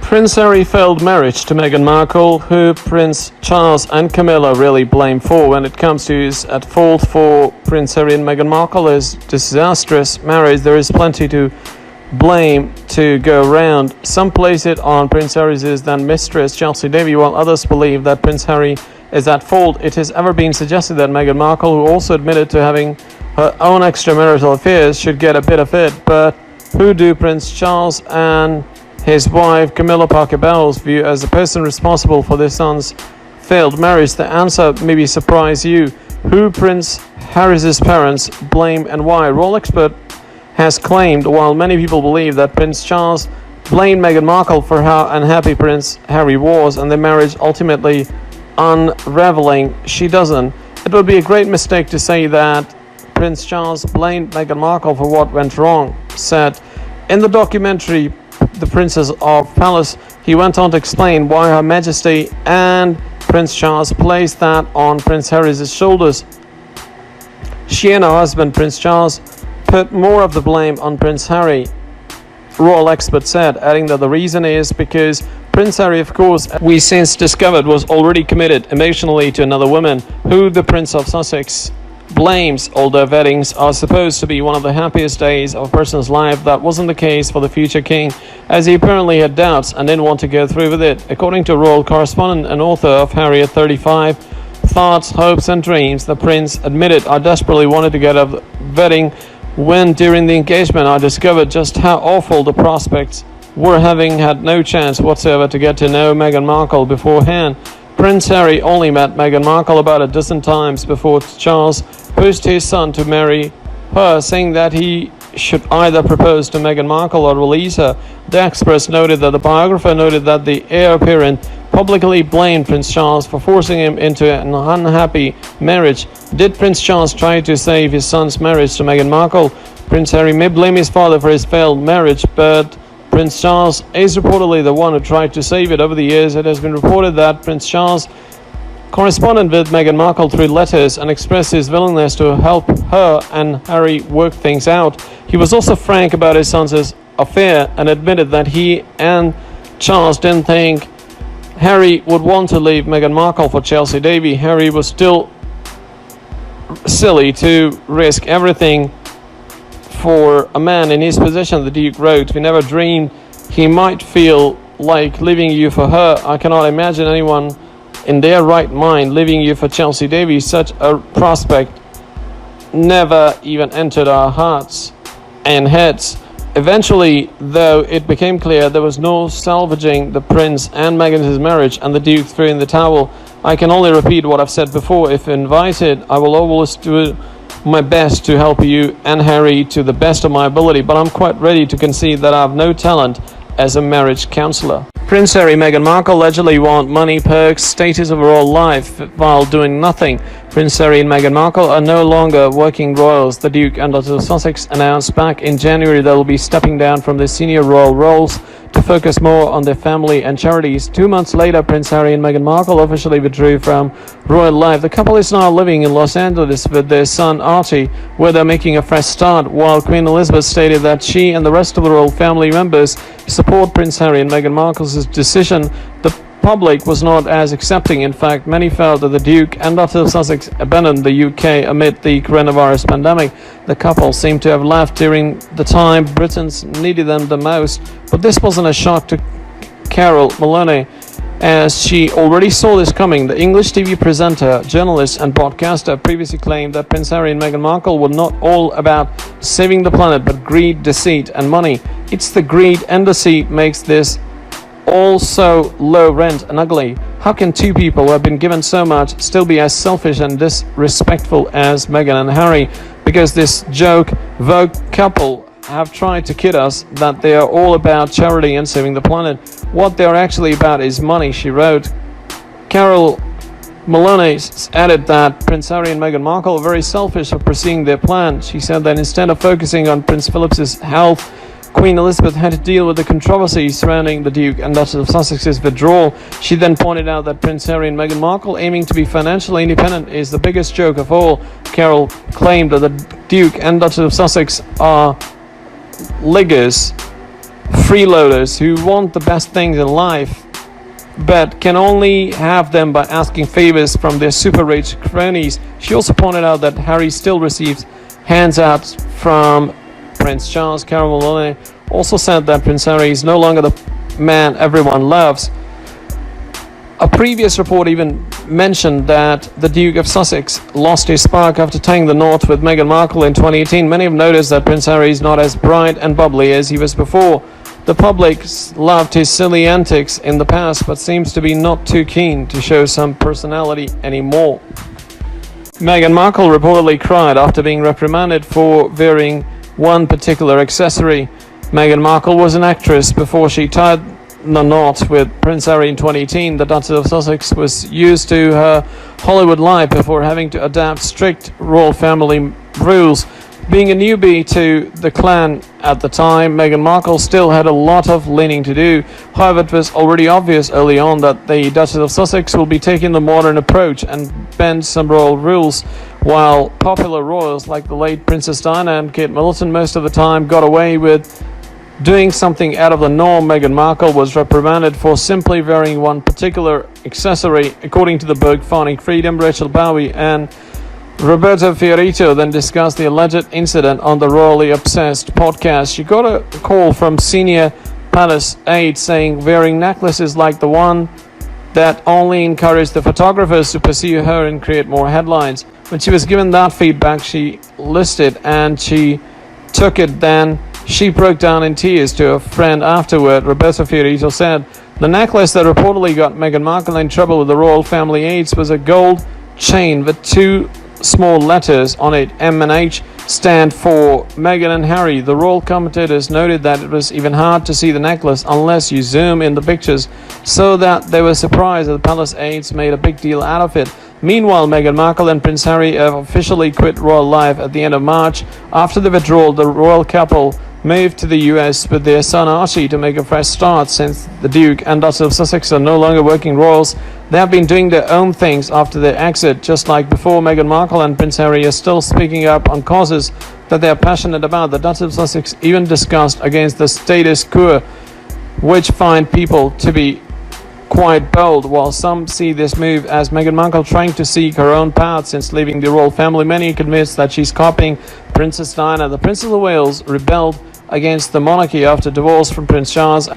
Prince Harry failed marriage to Meghan Markle, who Prince Charles and Camilla really blame for. When it comes to who's at fault for Prince Harry and Meghan Markle's disastrous marriage, there is plenty to blame to go around. Some place it on Prince Harry's then-mistress, Chelsy, Davy, while others believe that Prince Harry is at fault. It has ever been suggested that Meghan Markle, who also admitted to having her own extramarital affairs, should get a bit of it. But who do Prince Charles and his wife Camilla Parker Bowles view as the person responsible for their son's failed marriage? The answer maybe surprise you. Who Prince Harry's parents blame and why? Royal expert has claimed, while many people believe that Prince Charles blamed Meghan Markle for how unhappy Prince Harry was and their marriage ultimately unraveling, she doesn't. It would be a great mistake to say that Prince Charles blamed Meghan Markle for what went wrong. Said in the documentary The Princess of Palace, he went on to explain why Her Majesty and Prince Charles placed that on Prince Harry's shoulders. She and her husband Prince Charles put more of the blame on Prince Harry, royal expert said, adding that the reason is because Prince Harry, of course, we since discovered, was already committed emotionally to another woman, who the Prince of Sussex blames. Although weddings are supposed to be one of the happiest days of a person's life, that wasn't the case for the future king, as he apparently had doubts and didn't want to go through with it. According to a royal correspondent and author of Harry at 35, Thoughts, Hopes and Dreams, the prince admitted, I desperately wanted to get a wedding when during the engagement I discovered just how awful the prospects were, having had no chance whatsoever to get to know Meghan Markle beforehand. Prince Harry only met Meghan Markle about a dozen times before Charles pushed his son to marry her, saying that he should either propose to Meghan Markle or release her. The Express noted that the biographer noted that the heir apparent publicly blamed Prince Charles for forcing him into an unhappy marriage. Did Prince Charles try to save his son's marriage to Meghan Markle? Prince Harry may blame his father for his failed marriage, but Prince Charles is reportedly the one who tried to save it. Over the years, it has been reported that Prince Charles corresponded with Meghan Markle through letters and expressed his willingness to help her and Harry work things out. He was also frank about his son's affair and admitted that he and Charles didn't think Harry would want to leave Meghan Markle for Chelsy, Davy. Harry was still silly to risk everything for a man in his position, the Duke wrote. We never dreamed he might feel like leaving you for her. I cannot imagine anyone in their right mind leaving you for Chelsy, Davy. Such a prospect never even entered our hearts and heads. Eventually, though, it became clear there was no salvaging the prince and Meghan's marriage, and the Duke threw in the towel. I can only repeat what I've said before. If invited, I will always do my best to help you and Harry to the best of my ability, but I'm quite ready to concede that I have no talent as a marriage counselor. Prince Harry and Meghan Markle allegedly want money, perks, status of royal life while doing nothing. Prince Harry and Meghan Markle are no longer working royals. The Duke and Duchess of Sussex announced back in January they will be stepping down from their senior royal roles to focus more on their family and charities. 2 months later, Prince Harry and Meghan Markle officially withdrew from royal life. The couple is now living in Los Angeles with their son Archie, where they're making a fresh start, while Queen Elizabeth stated that she and the rest of the royal family members support Prince Harry and Meghan Markle's decision. The public was not as accepting. In fact, many felt that the Duke and Duchess of Sussex abandoned the UK amid the coronavirus pandemic. The couple seemed to have left during the time Britons needed them the most, but this wasn't a shock to Carol Maloney, as she already saw this coming. The English TV presenter, journalist and broadcaster previously claimed that Prince Harry and Meghan Markle were not all about saving the planet, but greed, deceit and money. It's the greed and deceit makes this all so low rent and ugly. How can two people who have been given so much still be as selfish and disrespectful as Meghan and Harry? Because this joke Vogue couple have tried to kid us that they are all about charity and saving the planet. What they are actually about is money, she wrote. Carol Maloney added that Prince Harry and Meghan Markle are very selfish for pursuing their plan. She said that instead of focusing on Prince Philip's health, Queen Elizabeth had to deal with the controversy surrounding the Duke and Duchess of Sussex's withdrawal. She then pointed out that Prince Harry and Meghan Markle aiming to be financially independent is the biggest joke of all. Carol claimed that the Duke and Duchess of Sussex are liggers freeloaders who want the best things in life but can only have them by asking favors from their super rich cronies. She also pointed out that Harry still receives handouts from Prince Charles. Carol Maloney also said that Prince Harry is no longer the man everyone loves. A previous report even mentioned that the Duke of Sussex lost his spark after tying the knot with Meghan Markle in 2018. Many have noticed that Prince Harry is not as bright and bubbly as he was before. The public loved his silly antics in the past, but seems to be not too keen to show some personality anymore. Meghan Markle reportedly cried after being reprimanded for wearing one particular accessory. Meghan Markle was an actress before she tied the knot with Prince Harry in 2018. The Duchess of Sussex was used to her Hollywood life before having to adapt strict royal family rules. Being a newbie to the clan at the time, Meghan Markle still had a lot of learning to do. However, it was already obvious early on that the Duchess of Sussex will be taking the modern approach and bend some royal rules, while popular royals like the late Princess Diana and Kate Middleton most of the time got away with doing something out of the norm. Meghan Markle was reprimanded for simply wearing one particular accessory. According to the book Finding Freedom, Rachel Bowie and Roberto Fiorito then discussed the alleged incident on the Royally Obsessed podcast. She got a call from senior palace aides saying wearing necklaces like the one that only encouraged the photographers to pursue her and create more headlines. When she was given that feedback, she listed and she took it. Then she broke down in tears to a friend afterward. Roberto Fiorito said the necklace that reportedly got Meghan Markle in trouble with the royal family aides was a gold chain with two small letters on it. M and H stand for Meghan and Harry. The royal commentators noted that it was even hard to see the necklace unless you zoom in the pictures, so that they were surprised that the palace aides made a big deal out of it. Meanwhile, Meghan Markle and Prince Harry have officially quit royal life at the end of March. After the withdrawal, the royal couple moved to the US with their son Archie to make a fresh start. Since the Duke and Duchess of Sussex are no longer working royals, they have been doing their own things after their exit. Just like before, Meghan Markle and Prince Harry are still speaking up on causes that they are passionate about. The Duchess of Sussex even discussed against the status quo, which find people to be quite bold. While some see this move as Meghan Markle trying to seek her own path since leaving the royal family, many are convinced that she's copying Princess Diana. The Princess of Wales rebelled against the monarchy after divorce from Prince Charles.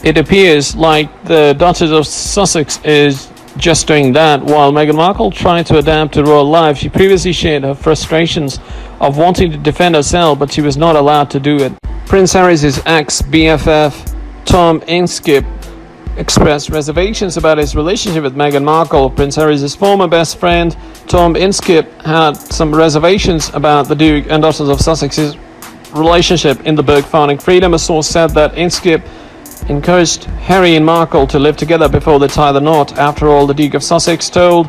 It appears like the Duchess of Sussex is just doing that, while Meghan Markle tried to adapt to royal life. She previously shared her frustrations of wanting to defend herself, but she was not allowed to do it. Prince Harry's ex-BFF Tom Inskip expressed reservations about his relationship with Meghan Markle. Prince Harry's former best friend Tom Inskip had some reservations about the Duke and Duchess of Sussex's relationship. In the book Finding Freedom, a source said that Inskip encouraged Harry and Markle to live together before they tie the knot. After all, the Duke of Sussex told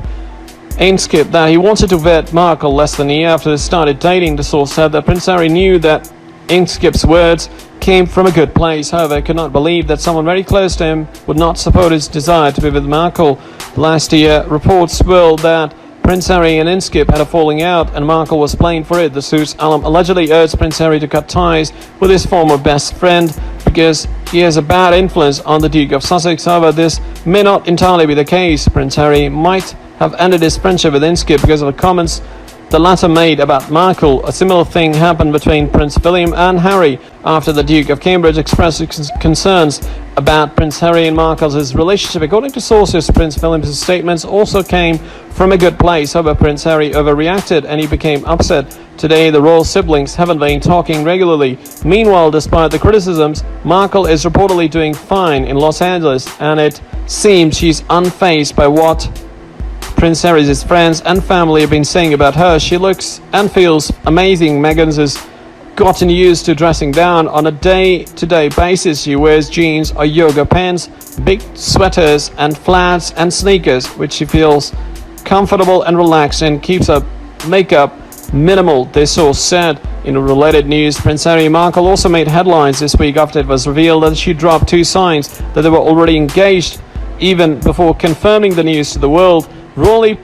Inskip that he wanted to wed Markle less than a year after they started dating. The source said that Prince Harry knew that Inskip's words came from a good place. However, could not believe that someone very close to him would not support his desire to be with Markle. Last year, reports swirled that Prince Harry and Inskip had a falling out and Markle was playing for it. The source allegedly urged Prince Harry to cut ties with his former best friend because he has a bad influence on the Duke of Sussex. However, this may not entirely be the case. Prince Harry might have ended his friendship with Inskip because of the comments the latter made about Markle. A similar thing happened between Prince William and Harry after the Duke of Cambridge expressed concerns about Prince Harry and Markle's relationship. According to sources, Prince William's statements also came from a good place. However, Prince Harry overreacted and he became upset. Today, the royal siblings haven't been talking regularly. Meanwhile, despite the criticisms, Markle is reportedly doing fine in Los Angeles, and it seems she's unfazed by what Prince Harry's friends and family have been saying about her. She looks and feels amazing. Meghan's gotten used to dressing down on a day-to-day basis. She wears jeans or yoga pants, big sweaters and flats and sneakers, which she feels comfortable and relaxed and keeps her makeup minimal, this source said. In related news, Prince Harry and Markle also made headlines this week after it was revealed that she dropped 2 signs that they were already engaged, even before confirming the news to the world. Royally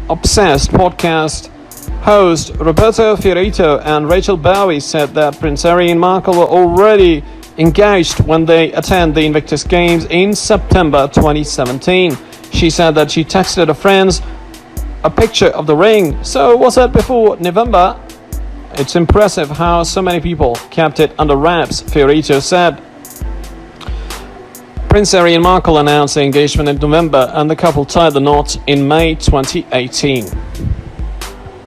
Obsessed podcast host Roberto Fiorito and Rachel Bowie said that Prince Harry and Markle were already engaged when they attend the Invictus Games in September 2017. She said that she texted her friends a picture of the ring. So was that before November? It's impressive how so many people kept it under wraps, Fiorito said. Prince Harry and Markle announced their engagement in November, and the couple tied the knot in May 2018.